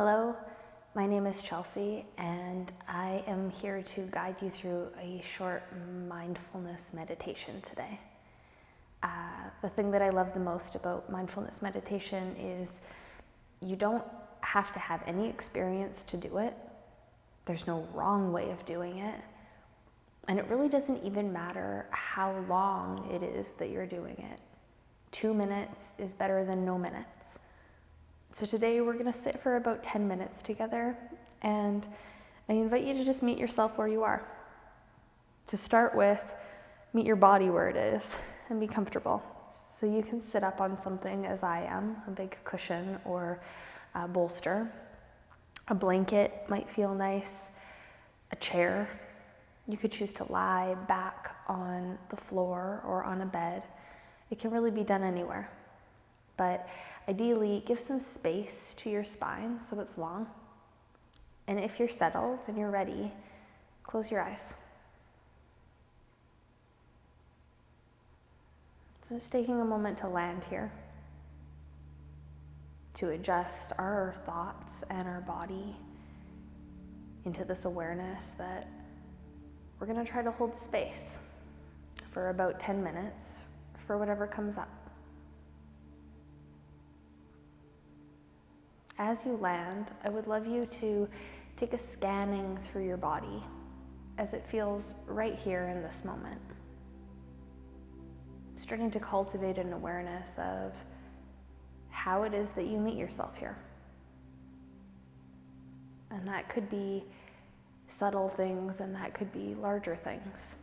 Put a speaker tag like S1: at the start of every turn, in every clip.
S1: Hello, my name is Chelsea, and I am here to guide you through a short mindfulness meditation today. The thing that I love the most about mindfulness meditation is you don't have to have any experience to do it. There's no wrong way of doing it. And it really doesn't even matter how long it is that you're doing it. 2 minutes is better than no minutes. So today we're going to sit for about 10 minutes together, and I invite you to just meet yourself where you are. To start with, meet your body where it is and be comfortable. So you can sit up on something as I am, a big cushion or a bolster. A blanket might feel nice, a chair. You could choose to lie back on the floor or on a bed. It can really be done anywhere. But ideally, give some space to your spine so it's long. And if you're settled and you're ready, close your eyes. So just taking a moment to land here, to adjust our thoughts and our body into this awareness that we're going to try to hold space for about 10 minutes for whatever comes up. As you land, I would love you to take a scanning through your body as it feels right here in this moment. Starting to cultivate an awareness of how it is that you meet yourself here. And that could be subtle things, and that could be larger things.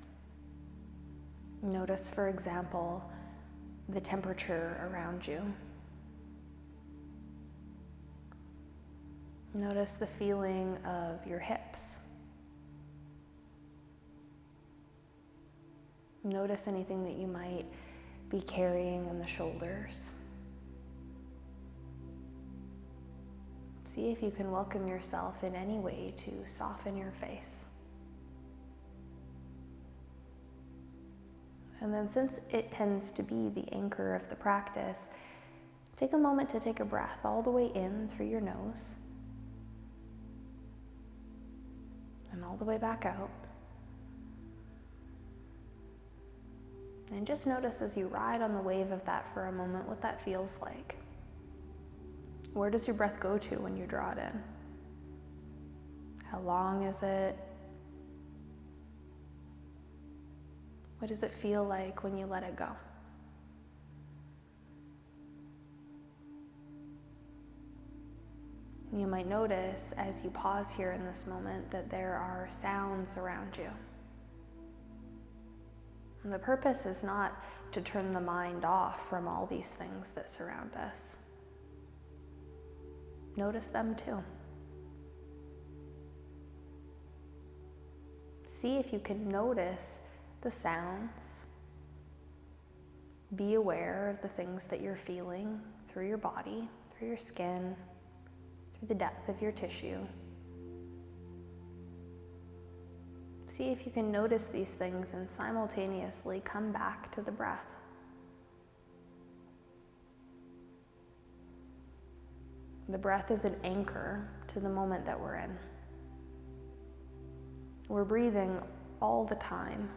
S1: Notice, for example, the temperature around you. Notice the feeling of your hips. Notice anything that you might be carrying in the shoulders. See if you can welcome yourself in any way to soften your face. And then, since it tends to be the anchor of the practice, take a moment to take a breath all the way in through your nose and all the way back out. And just notice as you ride on the wave of that for a moment what that feels like. Where does your breath go to when you draw it in? How long is it? What does it feel like when you let it go? You might notice as you pause here in this moment that there are sounds around you. And the purpose is not to turn the mind off from all these things that surround us. Notice them too. See if you can notice the sounds. Be aware of the things that you're feeling through your body, through your skin, through the depth of your tissue. See if you can notice these things and simultaneously come back to the breath. The breath is an anchor to the moment that we're in. We're breathing all the time.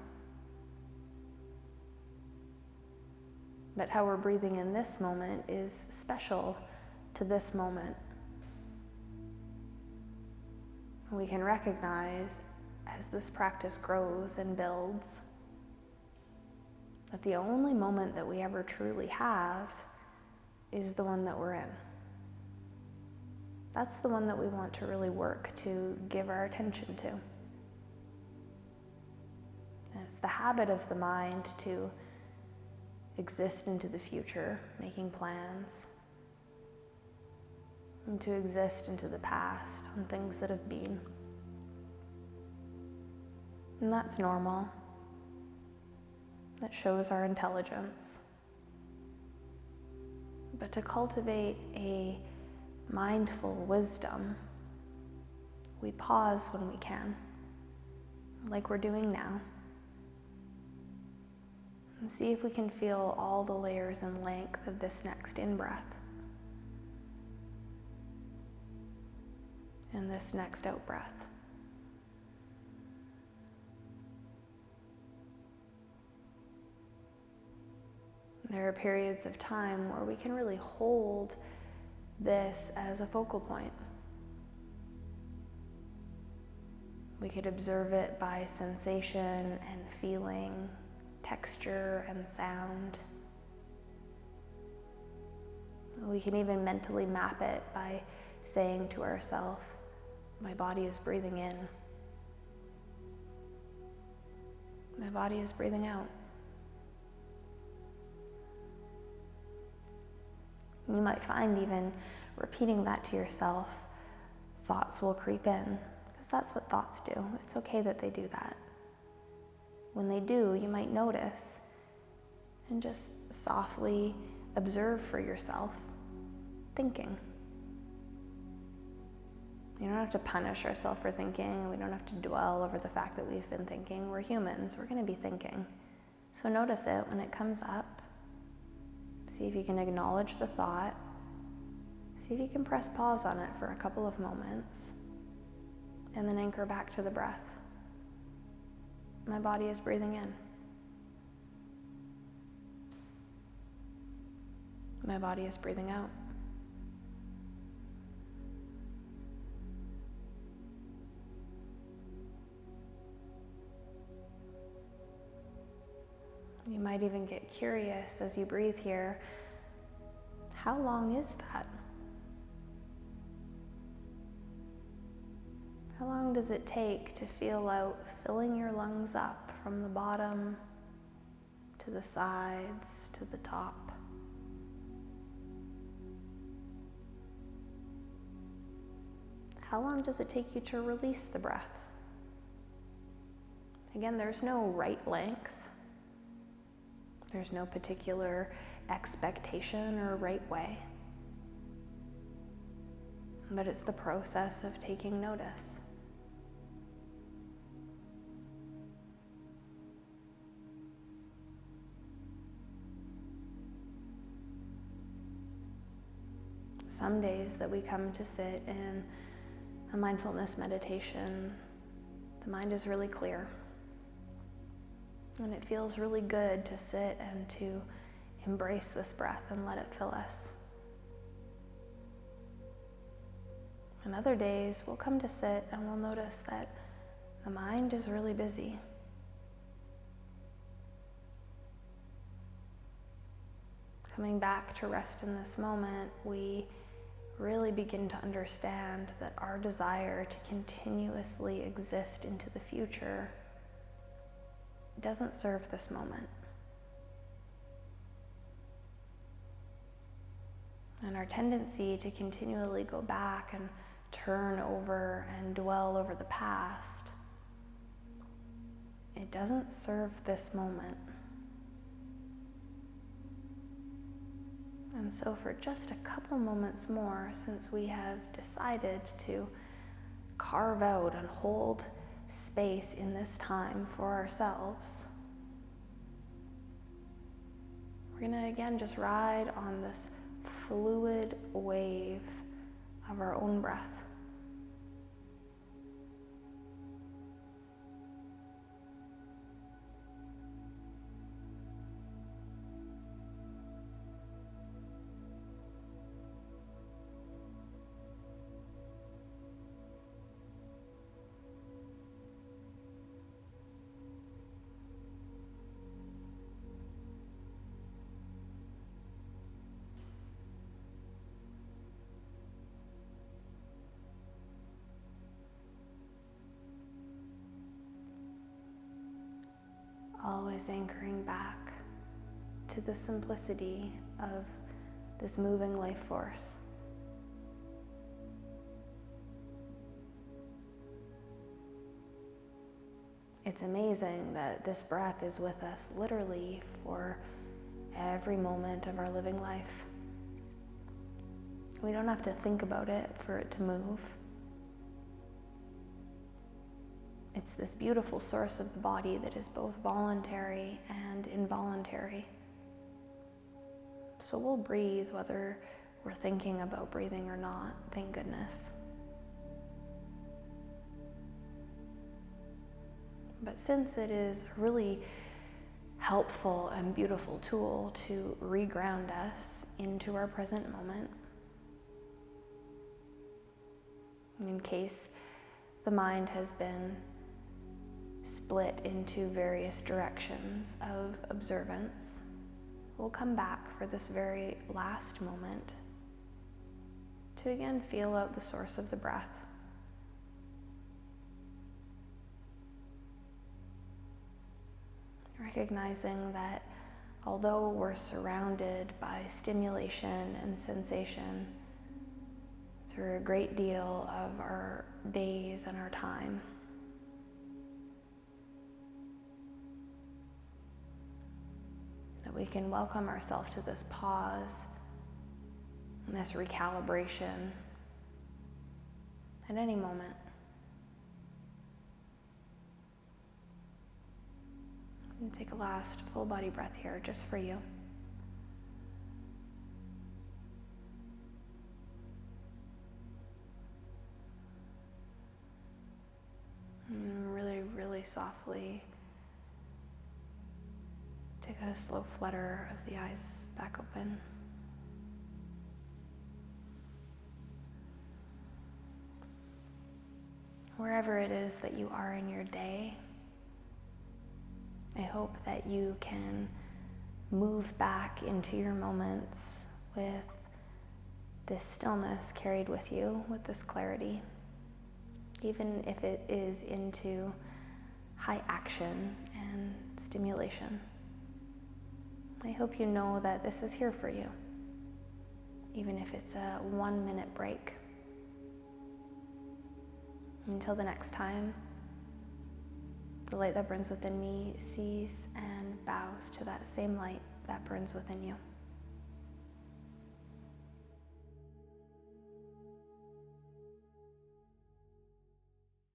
S1: But how we're breathing in this moment is special to this moment. We can recognize as this practice grows and builds that the only moment that we ever truly have is the one that we're in. That's the one that we want to really work to give our attention to. And it's the habit of the mind to exist into the future, making plans, and to exist into the past on things that have been. And that's normal. That shows our intelligence. But to cultivate a mindful wisdom, we pause when we can, like we're doing now, and see if we can feel all the layers and length of this next in-breath. and this next out breath. There are periods of time where we can really hold this as a focal point. We could observe it by sensation and feeling, texture and sound. We can even mentally map it by saying to ourselves, my body is breathing in. My body is breathing out. You might find even repeating that to yourself, thoughts will creep in, because that's what thoughts do. It's okay that they do that. When they do, you might notice and just softly observe for yourself thinking. You don't have to punish ourselves for thinking. We don't have to dwell over the fact that we've been thinking. We're humans. We're going to be thinking. So notice it when it comes up. See if you can acknowledge the thought. See if you can press pause on it for a couple of moments. And then anchor back to the breath. My body is breathing in. My body is breathing out. You might even get curious as you breathe here. How long is that? How long does it take to feel out filling your lungs up from the bottom to the sides to the top? How long does it take you to release the breath? Again, there's no right length. There's no particular expectation or right way. But it's the process of taking notice. Some days that we come to sit in a mindfulness meditation, the mind is really clear. And it feels really good to sit and to embrace this breath and let it fill us. And other days we'll come to sit and we'll notice that the mind is really busy. Coming back to rest in this moment, we really begin to understand that our desire to continuously exist into the future doesn't serve this moment. And our tendency to continually go back and turn over and dwell over the past, it doesn't serve this moment. And so for just a couple moments more, since we have decided to carve out and hold space in this time for ourselves, we're going to again just ride on this fluid wave of our own breath. Always anchoring back to the simplicity of this moving life force. It's amazing that this breath is with us literally for every moment of our living life. We don't have to think about it for it to move. It's this beautiful source of the body that is both voluntary and involuntary. So we'll breathe whether we're thinking about breathing or not, thank goodness. But since it is a really helpful and beautiful tool to reground us into our present moment, in case the mind has been split into various directions of observance, we'll come back for this very last moment to again feel out the source of the breath. Recognizing that although we're surrounded by stimulation and sensation through a great deal of our days and our time, that we can welcome ourselves to this pause and this recalibration at any moment. And take a last full body breath here just for you. And really, really softly take a slow flutter of the eyes back open. Wherever it is that you are in your day, I hope that you can move back into your moments with this stillness carried with you, with this clarity, even if it is into high action and stimulation. I hope you know that this is here for you, even if it's a 1-minute break. Until the next time, the light that burns within me sees and bows to that same light that burns within you.